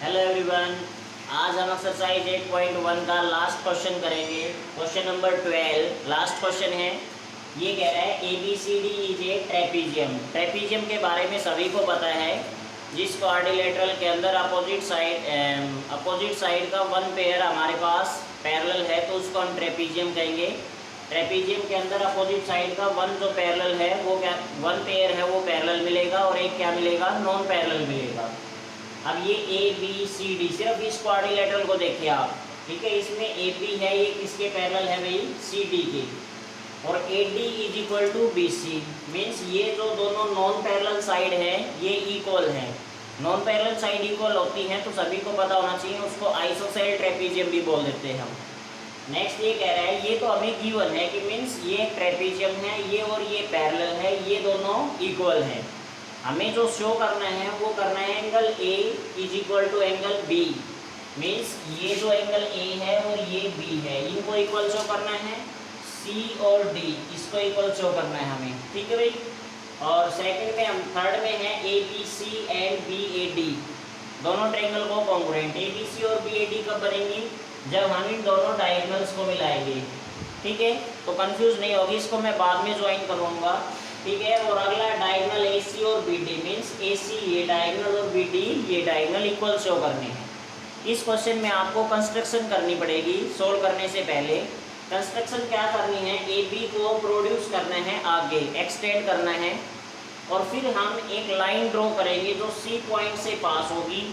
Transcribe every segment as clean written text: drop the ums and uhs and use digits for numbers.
Hello everyone. आज हम exercise 8.1 का लास्ट क्वेश्चन करेंगे। क्वेश्चन नंबर 12 लास्ट क्वेश्चन है। ये कह रहा है ABCD is a trapezium. Trapezium के बारे में सभी को पता है, जिस क्वाड्रिलेटरल के अंदर अपोजिट साइड का वन पेयर हमारे पास पैरेलल है तो उसको हम ट्रेपीजियम कहेंगे। ट्रेपीजियम के अंदर अपोजिट साइड का वन जो पैरेलल है वो क्या वन पेयर है वो पैरेलल मिलेगा और एक क्या मिलेगा, नॉन पैरेलल मिलेगा। अब ये ABCD सिर्फ इस क्वाड्रिलेटरल को देखिए आप, ठीक है। इसमें AP है, ये किसके पैरेलल है भाई, CD के। और AD is equal to BC means ये जो दोनों नॉन पैरेलल साइड है ये इक्वल है। नॉन पैरेलल साइड इक्वल होती हैं तो सभी को पता होना चाहिए, उसको आइसोसेल ट्रेपीजियम भी बोल देते हैं हम। नेक्स्ट ये कह रहा है, ये तो हमें गिवन है कि मीन्स ये ट्रेपीजियम है, ये और ये पैरेलल है, ये दोनों इक्वल हैं। हमें जो शो करना है वो करना है angle A is equal to angle B means ये जो एंगल A है और ये B है इनको इक्वल शो करना है। C और D इसको इक्वल शो करना है हमें, ठीक है भाई। और सेकंड में हम थर्ड में है ABC एंड BAD दोनों ट्रायंगल को कॉन्ग्रुएंट। ABC और BAD कब बनेंगी, जब हम इन दोनों डायगोनल्स को मिलाएंगे, ठीक है। तो कंफ्यूज नहीं होगी, इसको मैं बाद में ज्वाइन करूँगा, ठीक है। और अगला डायगोनल AC और BD मीन्स AC ये डायगोनल और BD ये डायगोनल इक्वल शो करने हैं। इस क्वेश्चन में आपको कंस्ट्रक्शन करनी पड़ेगी। सोल्व करने से पहले कंस्ट्रक्शन क्या करनी है, AB को प्रोड्यूस करना है, आगे एक्सटेंड करना है और फिर हम एक लाइन ड्रॉ करेंगे जो C पॉइंट से पास होगी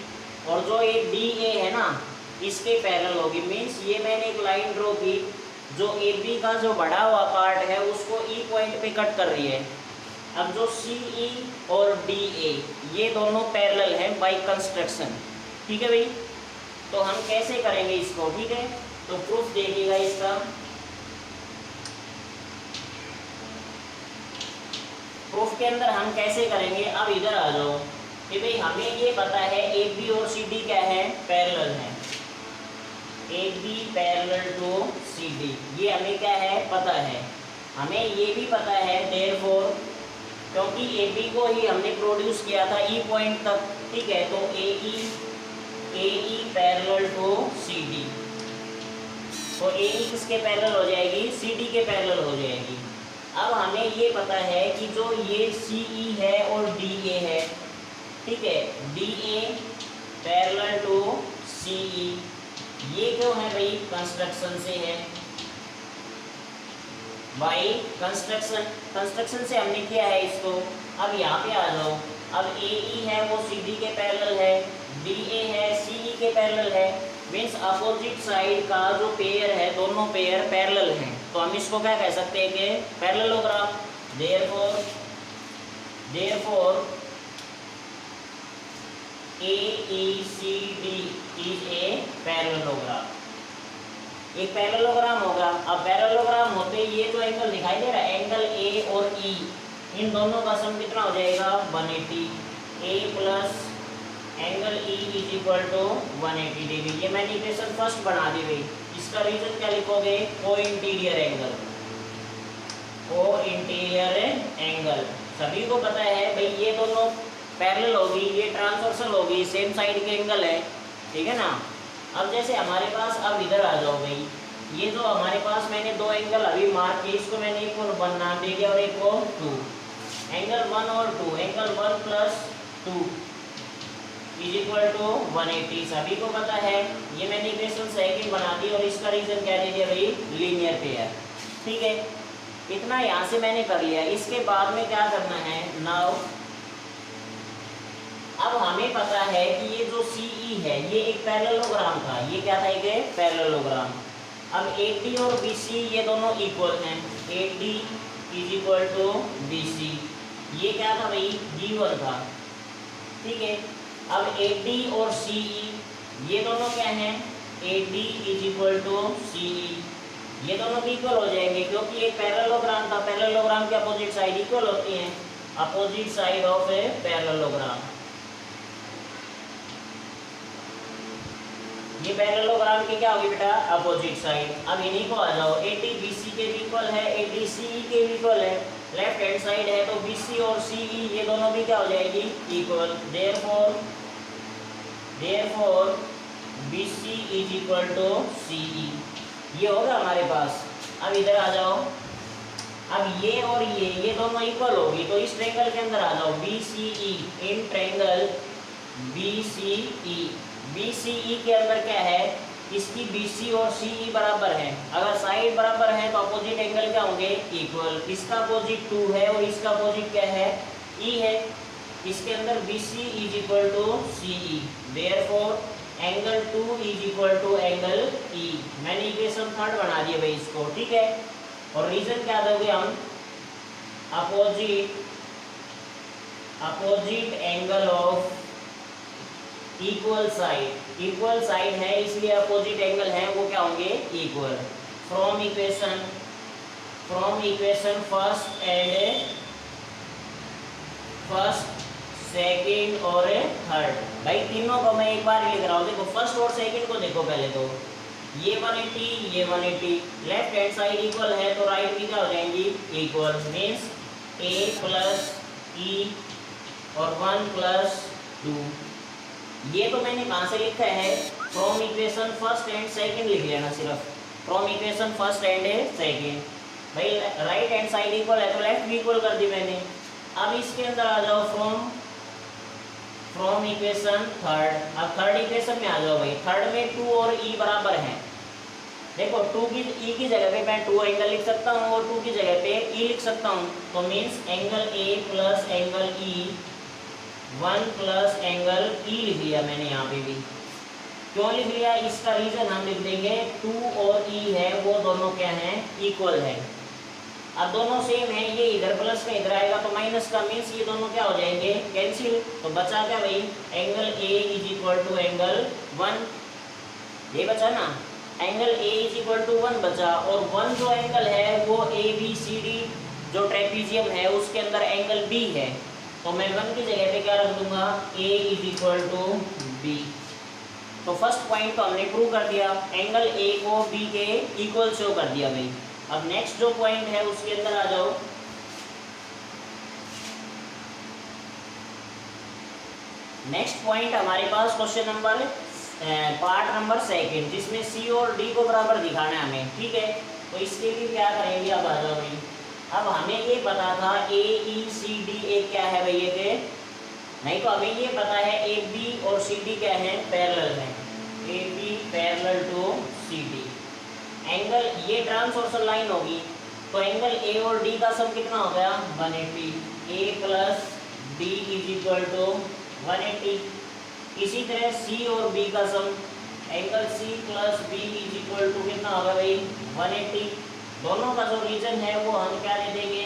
और जो ये DA है ना इसके पैरेलल होगी। मीन्स ये मैंने एक लाइन ड्रॉ की जो AB का जो बड़ा हुआ पार्ट है उसको E पॉइंट पे कट कर रही है। अब जो CE और DA ये दोनों पैरेलल हैं बाय कंस्ट्रक्शन, ठीक है भाई। तो हम कैसे करेंगे इसको, ठीक है। तो प्रूफ देखिएगा इसका। प्रूफ के अंदर हम कैसे करेंगे, अब इधर आ जाओ कि भाई हमें ये पता है AB और CD क्या है, पैरेलल है। AB पैरेलल टू CD ये हमें क्या है पता है। हमें ये भी पता है देयरफॉर क्योंकि AB को ही हमने प्रोड्यूस किया था E पॉइंट तक, ठीक है। तो AE पैरेलल टू CD, तो AE किसके पैरेलल हो जाएगी, CD के पैरेलल हो जाएगी। अब हमें ये पता है कि जो ये CE है और DA है, ठीक है, DA पैरेलल टू CE ये क्यों है भाई, कंस्ट्रक्शन से है भाई। कंस्ट्रक्शन से हमने किया है इसको। अब यहाँ पे आ जाओ, अब AE है वो CD के पैरेलल है, DA है CE के पैरेलल है मीन्स अपोजिट साइड का जो पेयर है दोनों पेयर पैरेलल हैं। तो हम इसको क्या कह सकते हैं कि parallelogram. Therefore AECD is a parallelogram. एक पैरेललोग्राम होगा। अब पैरेललोग्राम होते ये जो एंगल दिखाई दे रहा है एंगल A और E इन दोनों का सम कितना हो जाएगा, 180। A plus angle E is equal to 180 degree. ये मैंने इक्वेशन फर्स्ट बना दी गई। इसका रीजन क्या लिखोगे, को इंटीरियर एंगल। को इंटीरियर एंगल सभी को पता है भाई, ये दोनों पैरेलल होगी, ये ट्रांसवर्सल होगी, सेम साइड के एंगल है, ठीक है ना। अब जैसे हमारे पास, अब इधर आ जाओ भाई, ये जो हमारे पास मैंने दो एंगल अभी मार्क किए, इसको मैंने एक को 1 नाम दे दिया और एक को 2। एंगल 1 और 2, angle 1 plus 2 is equal to 180 सभी को पता है। ये मैंने इक्वेशन सेकंड बना दी और इसका रीजन क्या दे दिया भाई, लीनियर पेयर, ठीक है। इतना यहाँ से मैंने कर लिया। इसके बाद में क्या करना है, नाउ अब हमें पता है कि ये जो CE है ये एक पैरेललोग्राम था, ये क्या था, एक पैरेललोग्राम। अब AD और BC ये दोनों इक्वल हैं, AD is equal to BC ये क्या था भाई, गिवन था, ठीक है। अब AD और CE ये दोनों क्या हैं, AD is equal to CE ये दोनों भी इक्वल हो जाएंगे क्योंकि एक पैरेललोग्राम था। पैरेललोग्राम की अपोजिट साइड इक्वल होती हैं, opposite side of a parallelogram. ये पैरेललोग्राम की क्या होगी बेटा, अपोजिट साइड। अब इन्हीं को आ जाओ, AD BC के भी इक्वल है, AD CE के भी इक्वल है। लेफ्ट हैंड साइड है तो BC और CE ये दोनों भी क्या हो जाएगी, equal. Therefore therefore BC is equal to CE। ये होगा हमारे पास। अब इधर आ जाओ, अब ये और ये दोनों इक्वल होगी, तो इस ट्रायंगल के अंदर आ जाओ, BCE in triangle BCE। BCE के अंदर क्या है, इसकी BC और CE बराबर है। अगर साइड बराबर है तो अपोजिट एंगल क्या होंगे, इक्वल। इसका अपोजिट 2 है और इसका अपोजिट क्या है, E है। इसके अंदर BC is equal to CE, therefore angle 2 is equal to angle E। मैंने इक्वेशन 3 बना दिया भाई इसको, ठीक है। और रीजन क्या दोगे हम, opposite angle of equal side है, इसलिए अपोजिट एंगल है वो क्या होंगे, equal. From equation first second और थर्ड, भाई तीनों को मैं एक बार लिख रहा हूँ। देखो फर्स्ट और सेकंड को देखो पहले, तो ये 180 ये 180, लेफ्ट हैंड साइड इक्वल है तो राइट भी क्या हो जाएंगी, equal. Means A plus E और 1 प्लस 2। ये तो मैंने कहाँ से लिखा है, from equation first and second लिख लेना, सिर्फ from equation first and second. भाई राइट हैंड साइड इक्वल है तो लेफ्ट भी इक्वल कर दी मैंने। अब इसके अंदर आ जाओ, फ्रॉम इक्वेशन थर्ड। अब थर्ड इक्वेशन में आ जाओ भाई, थर्ड में 2 और E बराबर हैं। देखो 2 की E की जगह पे मैं 2 एंगल लिख सकता हूँ और 2 की जगह पे E लिख सकता हूँ, तो means angle A plus angle E 1 plus angle E लिख लिया मैंने यहाँ पे भी। क्यों लिख लिया, इसका रीजन हम लिख देंगे, 2 और E है वो दोनों क्या हैं, इक्वल है। अब दोनों सेम है, ये इधर प्लस का इधर आएगा तो माइनस का, मीन्स ये दोनों क्या हो जाएंगे, कैंसिल। तो बचा क्या भाई, angle A is equal to angle 1, ये बचा ना, angle A is equal to 1 बचा। और 1 जो एंगल है वो ABCD जो ट्रेपीजियम है उसके अंदर एंगल B है, तो मैं 1 की जगह पे क्या रख दूंगा, A is equal to B। तो फर्स्ट पॉइंट तो हमने प्रूव कर दिया, एंगल A को B के इक्वल शो कर दिया भाई। अब नेक्स्ट जो पॉइंट है उसके अंदर आ जाओ। नेक्स्ट पॉइंट हमारे पास question number part number second, जिसमें C और D को बराबर दिखाना है हमें, ठीक है। तो इसके लिए क्या करेंगे, अब आ जाओ भाई। अब हमें ये पता था AECD एक क्या है भैया के, नहीं तो हमें ये पता है AB और CD क्या है, पैरेलल है। AB parallel to CD। Angle ये ट्रांसवर्सल लाइन होगी, तो एंगल A और D का सम कितना हो गया, 180। A plus D is equal to 180। इसी तरह C और B का sum, angle C plus B is equal to कितना होगा भाई, 180। दोनों का जो रीजन है वो हम क्या दे देंगे,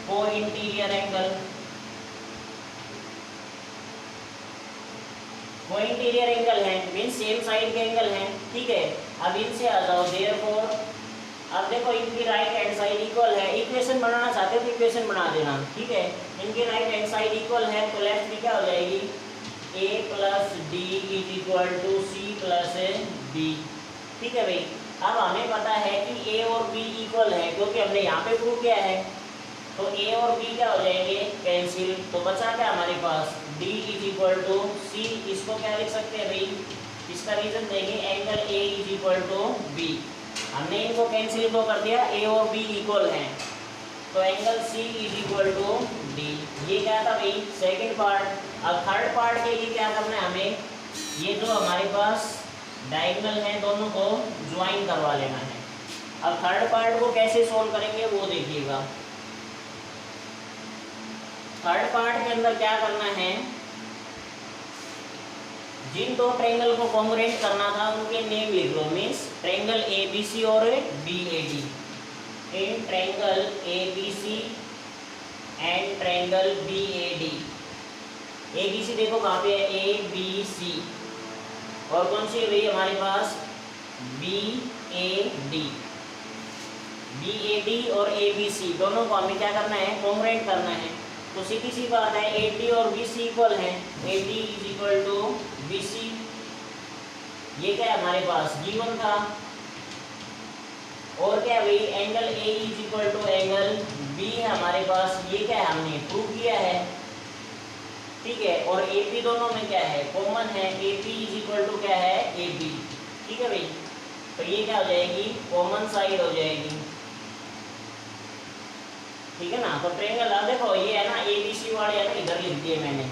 को इंटीरियर एंगल। को इंटीरियर एंगल है मीन सेम साइड के एंगल हैं, ठीक है। अब इनसे आ जाओ, देयरफॉर अब देखो इनकी राइट हैंड साइड इक्वल है। इक्वेशन बनाना चाहते हो तो इक्वेशन बना देना, ठीक है। इनकी राइट हैंड साइड इक्वल है तो लेफ्ट में क्या हो जाएगी, A plus D is equal to C plus B, ठीक है भाई। अब हमें पता है कि A और B इक्वल है क्योंकि हमने यहाँ पे प्रूव किया है, तो A और B क्या हो जाएंगे, कैंसिल। तो बचा क्या हमारे पास, D is equal to C। इसको क्या लिख सकते हैं भाई, इसका रीजन देंगे, angle A is equal to B। हमने इनको कैंसिल तो कर दिया, A और B इक्वल हैं, तो angle C is equal to D। ये क्या था भाई, सेकंड पार्ट। अब थर्ड पार्ट के लिए क्या करना है हमें, ये जो हमारे पास डायगोनल है दोनों को ज्वाइन करवा लेना है। अब थर्ड पार्ट को कैसे सोल्व करेंगे वो देखिएगा। थर्ड पार्ट के अंदर क्या करना है, जिन दो ट्रायंगल को कॉन्ग्रुएंट करना था उनके नेम लिख लो। मीन्स ट्रायंगल ABC और BAD। In triangle ABC and triangle BAD। ABC देखो कहाँ पे है, ABC। और कौन सी है भाई हमारे पास, BAD। BAD और ABC दोनों को हमें क्या करना है, कॉन्ग्रुएंट करना है। तो सीधी सी बात है, AD और BC इक्वल है, AD is equal to BC। ये क्या है हमारे पास, गिवन था। और क्या है भाई, angle A is equal to angle B है हमारे पास, ये क्या है हमने प्रूव किया है। ठीक है। और ए पी दोनों में क्या है, कॉमन है, A P is equal to क्या है, ए बी। ठीक है भाई, तो ये क्या हो जाएगी, कॉमन साइड हो जाएगी। ठीक है ना। तो ट्रायंगल अब देखो ये है ना, ए बी सी वाले है ना, इधर लिख दिए मैंने,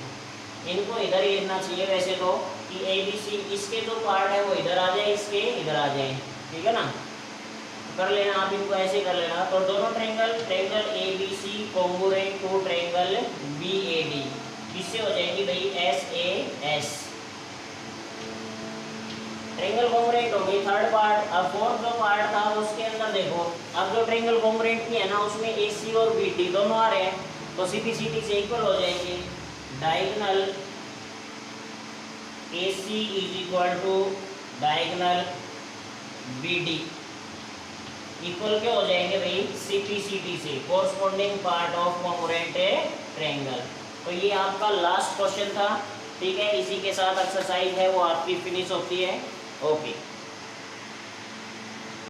इनको इधर ही लिखना चाहिए वैसे तो, कि ए बी सी इसके जो पार्ट है वो इधर आ जाए, इसके इधर आ जाए। ठीक है ना, कर लेना आप इनको ऐसे कर लेना। तो दोनों triangle A B C congruent to triangle B A D, किससे हो जाएंगी भाई, S A S. Triangle congruent हो गई थर्ड पार्ट। अब फोर्थ जो पार्ट था उसके अंदर देखो, अब जो ट्रायंगल कॉन्ग्रुएंट की है ना उसमें ए सी और बी डी दोनों आ रहे हैं, तो सीधी सीधी से इक्वल हो जाएंगे। Diagonal A C is equal to diagonal B D, equal क्या हो जाएंगे भाई, सी पी सी टी से, corresponding part of congruent triangle. तो ये आपका लास्ट क्वेश्चन था। ठीक है, इसी के साथ एक्सरसाइज है वो आपकी फिनिश होती है। ओके।